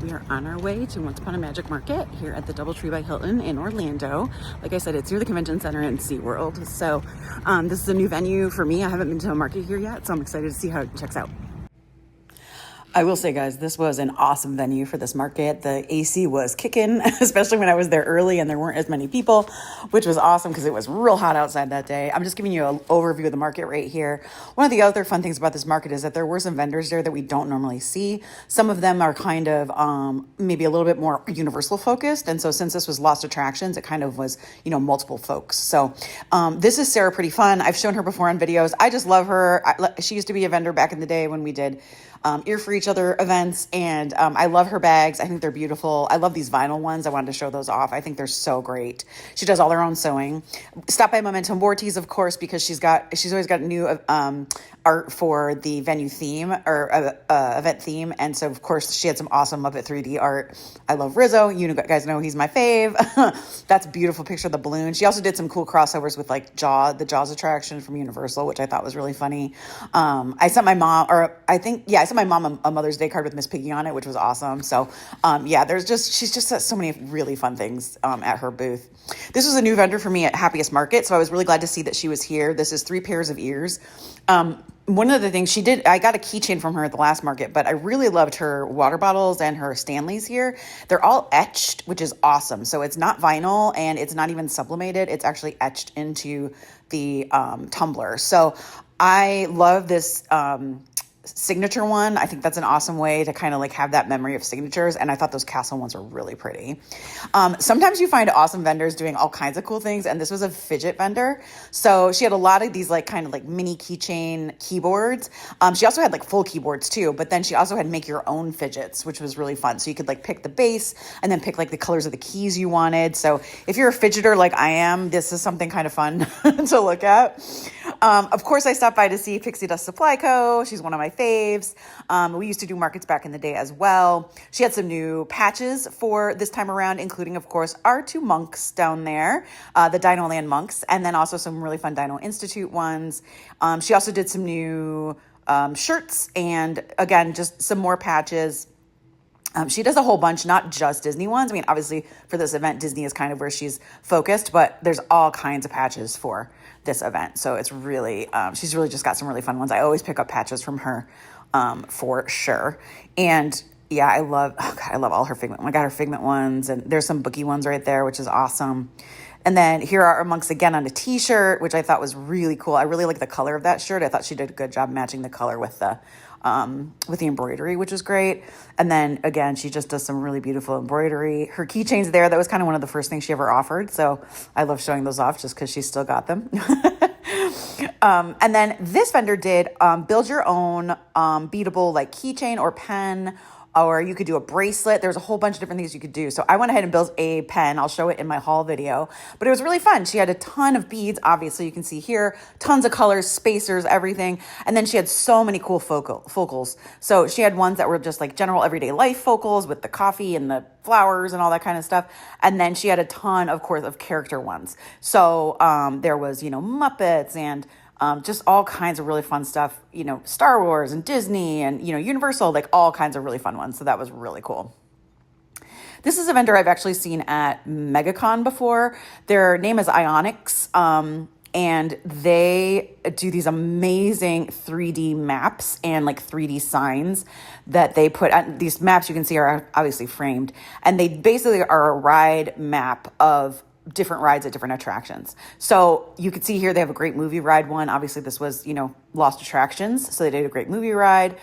We are on our way to Once Upon a Magic Market here at the DoubleTree by Hilton in Orlando. Like I said, it's near the Convention Center and SeaWorld. So this is a new venue for me. I haven't been to a market here yet, so I'm excited to see how it checks out. I will say, guys, this was an awesome venue for this market. The AC was kicking, especially when I was there early and there weren't as many people, which was awesome because it was real hot outside that day. I'm just giving you an overview of the market right here. One of the other fun things about this market is that there were some vendors there that we don't normally see. Some of them are kind of maybe a little bit more Universal focused. And so since this was Lost Attractions, it kind of was, multiple folks. So this is Sarah Pretty Fun. I've shown her before on videos. I just love her. She used to be a vendor back in the day when we did Ear for Each Other events, and I love her bags. I think they're beautiful. I love these vinyl ones. I wanted to show those off. I think they're so great. She does all her own sewing. Stop by Momentum Vortex, of course, because she's always got new art for the venue theme or event theme, and so of course she had some awesome Muppet 3D art. I love Rizzo. You guys know he's my fave. That's a beautiful picture of the balloon. She also did some cool crossovers with like the Jaws attraction from Universal, which I thought was really funny. I sent my mom, I sent my mom a Mother's Day card with Miss Piggy on it, which was awesome. So, she's just got so many really fun things at her booth. This was a new vendor for me at Happiest Market, so I was really glad to see that she was here. This is 3 pairs of ears. One of the things she did, I got a keychain from her at the last market, but I really loved her water bottles and her Stanleys here. They're all etched, which is awesome. So it's not vinyl and it's not even sublimated. It's actually etched into the tumbler. So I love this signature one. I think that's an awesome way to kind of like have that memory of signatures. And I thought those castle ones are really pretty. Sometimes you find awesome vendors doing all kinds of cool things. And this was a fidget vendor. So she had a lot of these like kind of like mini keychain keyboards. She also had like full keyboards too, but then she also had make your own fidgets, which was really fun. So you could like pick the base and then pick like the colors of the keys you wanted. So if you're a fidgeter like I am, this is something kind of fun to look at. Of course, I stopped by to see Pixie Dust Supply Co. She's one of my faves. We used to do markets back in the day as well. She had some new patches for this time around, including, of course, our 2 monks down there, the Dino Land monks, and then also some really fun Dino Institute ones. She also did some new shirts and, again, just some more patches. She does a whole bunch, not just Disney ones. I mean, obviously, for this event, Disney is kind of where she's focused, but there's all kinds of patches for this event. So it's really, she's really just got some really fun ones. I always pick up patches from her for sure. And yeah, I love all her Figment. I got her Figment ones, and there's some bookie ones right there, which is awesome. And then here are our monks again on a t-shirt, which I thought was really cool. I really like the color of that shirt. I thought she did a good job matching the color with the embroidery, which was great. And then again, she just does some really beautiful embroidery. Her keychains there, that was kind of one of the first things she ever offered. So I love showing those off just because she's still got them. And then this vendor did build your own beadable like keychain or pen, or you could do a bracelet. There's a whole bunch of different things you could do. So I went ahead and built a pen. I'll show it in my haul video, but it was really fun. She had a ton of beads. Obviously you can see here, tons of colors, spacers, everything. And then she had so many cool focals. So she had ones that were just like general everyday life focals with the coffee and the flowers and all that kind of stuff. And then she had a ton, of course, of character ones. So there was, Muppets and just all kinds of really fun stuff, Star Wars and Disney and, Universal, like all kinds of really fun ones. So that was really cool. This is a vendor I've actually seen at MegaCon before. Their name is Ionics, and they do these amazing 3D maps and like 3D signs that they put on. These maps you can see are obviously framed, and they basically are a ride map of different rides at different attractions. So you can see here they have a great movie ride one. Obviously this was, Lost Attractions. So they did a great movie ride.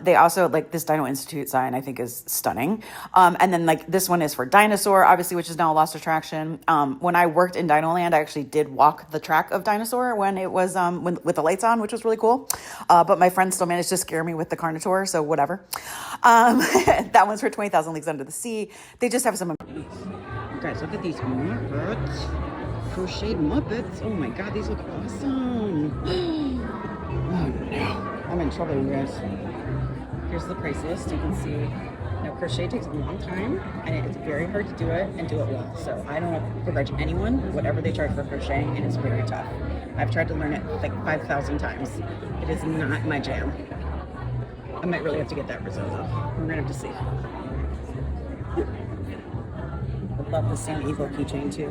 They also like this Dino Institute sign I think is stunning. And then like this one is for Dinosaur, obviously, which is now a Lost Attraction. When I worked in Dino Land, I actually did walk the track of Dinosaur when it was with the lights on, which was really cool. But my friend still managed to scare me with the Carnotaur, so whatever. That one's for 20,000 Leagues Under the Sea. They just have some. Guys, look at these Muppets. Crocheted Muppets. Oh my god, these look awesome. Oh no. I'm in trouble, you guys. Here's the price list. You can see now crochet takes a long time and it's very hard to do it and do it well. So I don't begrudge anyone whatever they charge for crocheting, and it's very tough. I've tried to learn it like 5,000 times. It is not my jam. I might really have to get that risotto. We're gonna have to see. I love the Sam Eagle keychain too.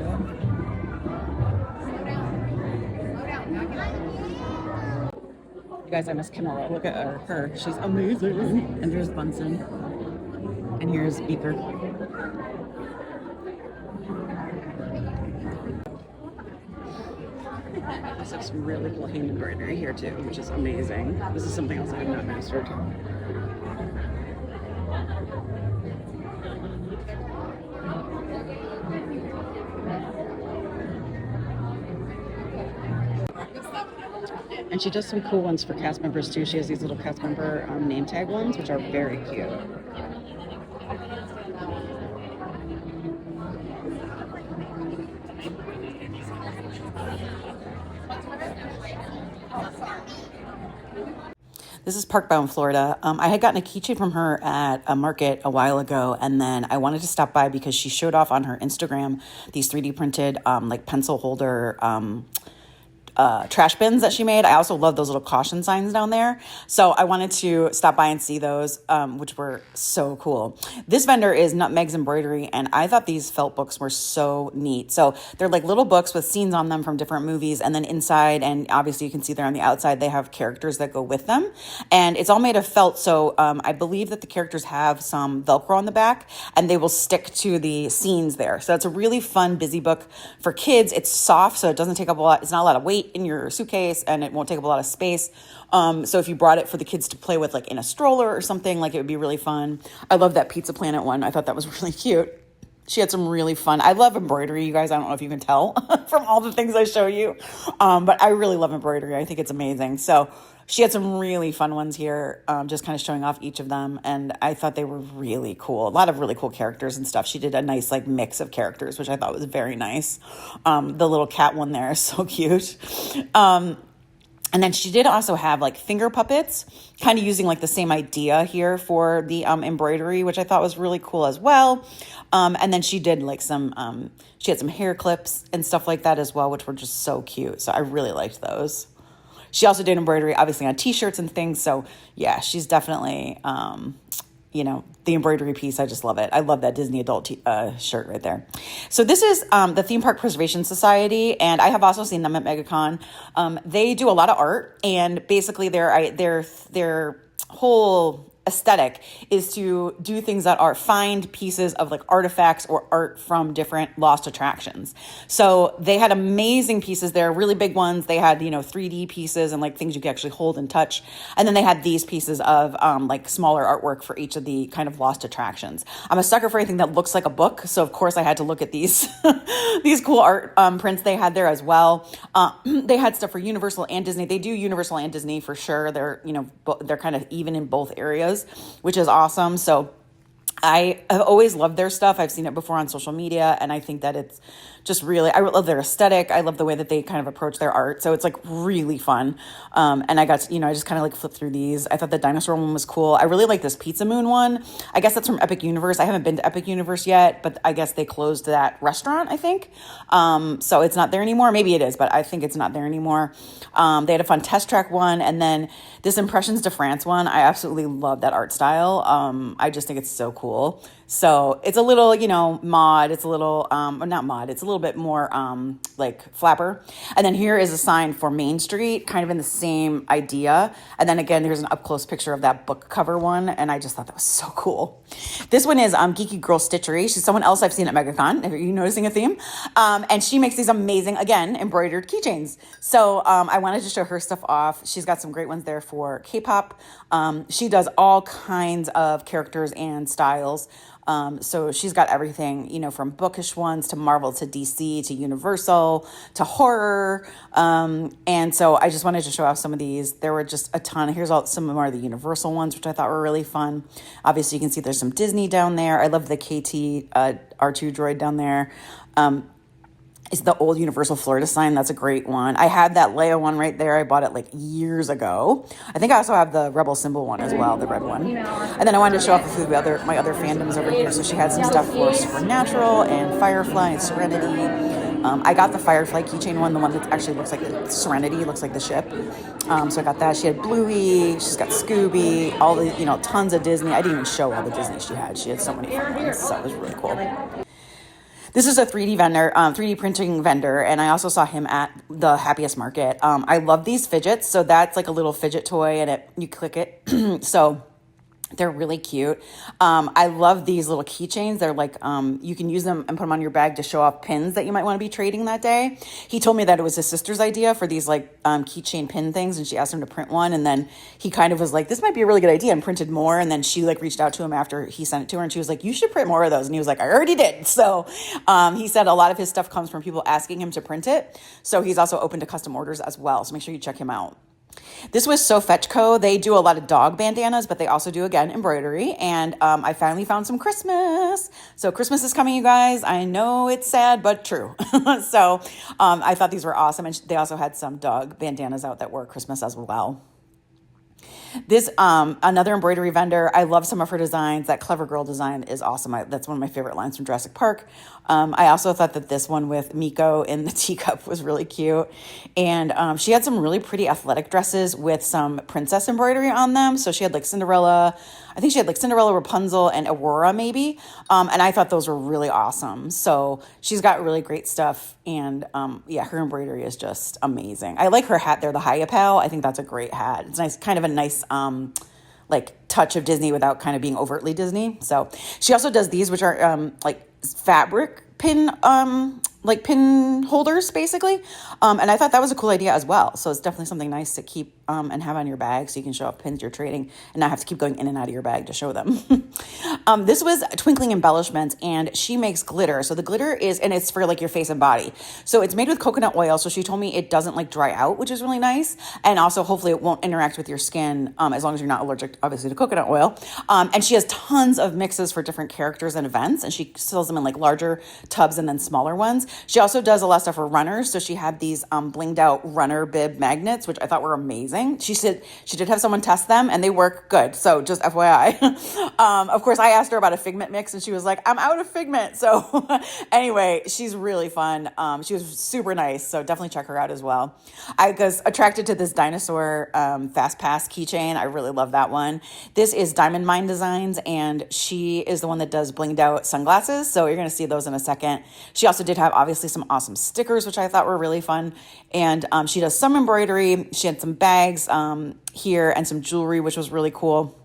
You guys, I miss Camilla. Look at her. She's amazing. And there's Bunsen. And here's Beaker. I also have some really cool hand embroidery here too, which is amazing. This is something else I have not mastered. And she does some cool ones for cast members too. She has these little cast member name tag ones, which are very cute. This is Parkbound, Florida. I had gotten a keychain from her at a market a while ago, and then I wanted to stop by because she showed off on her Instagram these 3D printed like pencil holder trash bins that she made. I also love those little caution signs down there. So I wanted to stop by and see those, which were so cool. This vendor is Nutmeg's Embroidery, and I thought these felt books were so neat. So they're like little books with scenes on them from different movies, and then inside, and obviously you can see there on the outside, they have characters that go with them. And it's all made of felt, so I believe that the characters have some Velcro on the back, and they will stick to the scenes there. So it's a really fun, busy book for kids. It's soft, so it doesn't take up a lot. It's not a lot of weight in your suitcase, and it won't take up a lot of space. So if you brought it for the kids to play with, like in a stroller or something, like it would be really fun. I love that Pizza Planet one. I thought that was really cute. She had some really fun. I love embroidery, you guys. I don't know if you can tell from all the things I show you, but I really love embroidery. I think it's amazing. So she had some really fun ones here, just kind of showing off each of them. And I thought they were really cool. A lot of really cool characters and stuff. She did a nice like mix of characters, which I thought was very nice. The little cat one there is so cute. And then she did also have like finger puppets, kind of using like the same idea here for the embroidery, which I thought was really cool as well. And then she did like she had some hair clips and stuff like that as well, which were just so cute. So I really liked those. She also did embroidery, obviously, on t-shirts and things. So yeah, she's definitely, the embroidery piece. I just love it. I love that Disney adult shirt right there. So this is the Theme Park Preservation Society, and I have also seen them at MegaCon. They do a lot of art, and basically their whole aesthetic is to do things that are find pieces of like artifacts or art from different lost attractions. So they had amazing pieces there, really big ones. They had, 3D pieces and like things you could actually hold and touch. And then they had these pieces of like smaller artwork for each of the kind of lost attractions. I'm a sucker for anything that looks like a book. So of course I had to look at these, these cool art prints they had there as well. They had stuff for Universal and Disney. They do Universal and Disney for sure. They're, they're kind of even in both areas, which is awesome. So I have always loved their stuff. I've seen it before on social media, and I think that it's just really, I love their aesthetic. I love the way that they kind of approach their art. So it's like really fun. And I got to, I just kind of like flipped through these. I thought the dinosaur one was cool. I really like this Pizza Moon one. I guess that's from Epic Universe. I haven't been to Epic Universe yet, but I guess they closed that restaurant, I think. So it's not there anymore. Maybe it is, but I think it's not there anymore. They had a fun test track one. And then this Impressions de France one, I absolutely love that art style. I just think it's so cool. So it's a little, mod. It's a little, not mod. It's a little bit more like flapper. And then here is a sign for Main Street, kind of in the same idea. And then again, there's an up close picture of that book cover one. And I just thought that was so cool. This one is Geeky Girl Stitchery. She's someone else I've seen at MegaCon. Are you noticing a theme? And she makes these amazing, again, embroidered keychains. So I wanted to show her stuff off. She's got some great ones there for K-pop. She does all kinds of characters and styles. So she's got everything, from bookish ones to Marvel to DC to Universal to horror. And so I just wanted to show off some of these. There were just a ton. Here's some more of the Universal ones, which I thought were really fun. Obviously, you can see there's some Disney down there. I love the KT R2 droid down there. It's the old Universal Florida sign. That's a great one. I had that Leia one right there. I bought it like years ago. I think I also have the Rebel Symbol one as well, the red one. And then I wanted to show off a few of my other fandoms over here. So she had some stuff for Supernatural and Firefly and Serenity. I got the Firefly keychain one, the one that actually looks like the Serenity, looks like the ship. So I got that. She had Bluey, she's got Scooby, all the, tons of Disney. I didn't even show all the Disney she had. She had so many fun ones, so it was really cool. This is a 3D vendor, 3D printing vendor, and I also saw him at the Happiest Market. I love these fidgets. So that's like a little fidget toy, and you click it. So they're really cute. I love these little keychains. They're like, you can use them and put them on your bag to show off pins that you might want to be trading that day. He told me that it was his sister's idea for these like keychain pin things, and she asked him to print one. And then he kind of was like, this might be a really good idea, and printed more. And then she like reached out to him after he sent it to her, and she was like, you should print more of those. And he was like, I already did. So he said a lot of his stuff comes from people asking him to print it. So he's also open to custom orders as well. So make sure you check him out. This was So Fetch Co. They do a lot of dog bandanas, but they also do, again, embroidery. And I finally found some Christmas. So Christmas is coming, you guys. I know it's sad, but true. So I thought these were awesome. And they also had some dog bandanas out that were Christmas as well. This, another embroidery vendor. I love some of her designs. That Clever Girl design is awesome. That's one of my favorite lines from Jurassic Park. I also thought that this one with Miko in the teacup was really cute. And she had some really pretty athletic dresses with some princess embroidery on them. So she had like Cinderella. I think she had like Cinderella, Rapunzel, and Aurora maybe. And I thought those were really awesome. So she's got really great stuff. And yeah, her embroidery is just amazing. I like her hat there, the Hayapal. I think that's a great hat. It's nice, kind of a nice like touch of Disney without kind of being overtly Disney. So she also does these, which are like fabric pin like pin holders basically. And I thought that was a cool idea as well. So it's definitely something nice to keep and have on your bag so you can show off pins you're trading and not have to keep going in and out of your bag to show them. This was Twinkling Embellishments, and she makes glitter. So the glitter is, and it's for like your face and body. So it's made with coconut oil. So she told me it doesn't like dry out, which is really nice. And also hopefully it won't interact with your skin as long as you're not allergic, obviously, to coconut oil. And she has tons of mixes for different characters and events. And she sells them in like larger tubs and then smaller ones. She also does a lot of stuff for runners. So she had these blinged out runner bib magnets, which I thought were amazing. She said she did have someone test them and they work good. So just FYI. Of course, I asked her about a Figment mix and she was like, I'm out of Figment. So anyway, she's really fun. She was super nice. So definitely check her out as well. I was attracted to this dinosaur Fast Pass keychain. I really love that one. This is Diamond Mine Designs, and she is the one that does blinged out sunglasses. So you're going to see those in a second. She also did have obviously some awesome stickers, which I thought were really fun. And she does some embroidery. She had some bags here and some jewelry, which was really cool.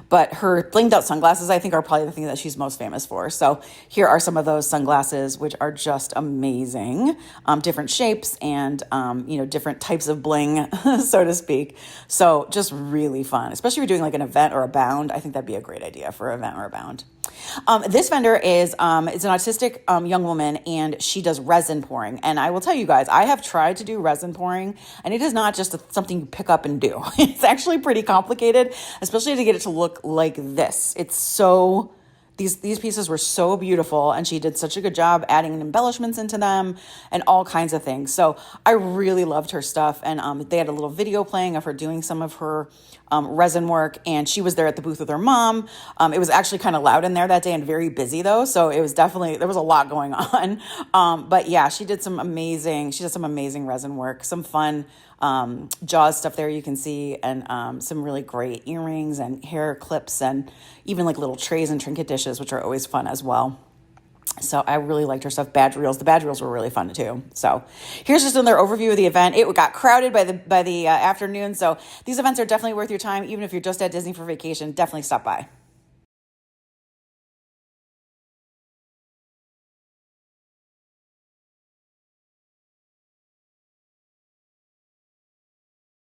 But her blinged out sunglasses, I think, are probably the thing that she's most famous for. So here are some of those sunglasses, which are just amazing. Different shapes and, different types of bling, so to speak. So just really fun, especially if you're doing like an event or a bound. I think that'd be a great idea for an event or a bound. This vendor is an autistic young woman, and she does resin pouring. And I will tell you guys, I have tried to do resin pouring, and it is not just something you pick up and do. It's actually pretty complicated, especially to get it to look like this. It's so... These pieces were so beautiful, and she did such a good job adding embellishments into them and all kinds of things. So I really loved her stuff, and they had a little video playing of her doing some of her resin work, and she was there at the booth with her mom. It was actually kind of loud in there that day and very busy though, so it was definitely, there was a lot going on. But yeah, she did some amazing resin work, some fun Jaws stuff there you can see, and some really great earrings and hair clips, and even like little trays and trinket dishes, which are always fun as well. So I really liked her stuff. Badge reels. The badge reels were really fun too. So here's just another overview of the event. It got crowded by the afternoon. So these events are definitely worth your time. Even if you're just at Disney for vacation, definitely stop by.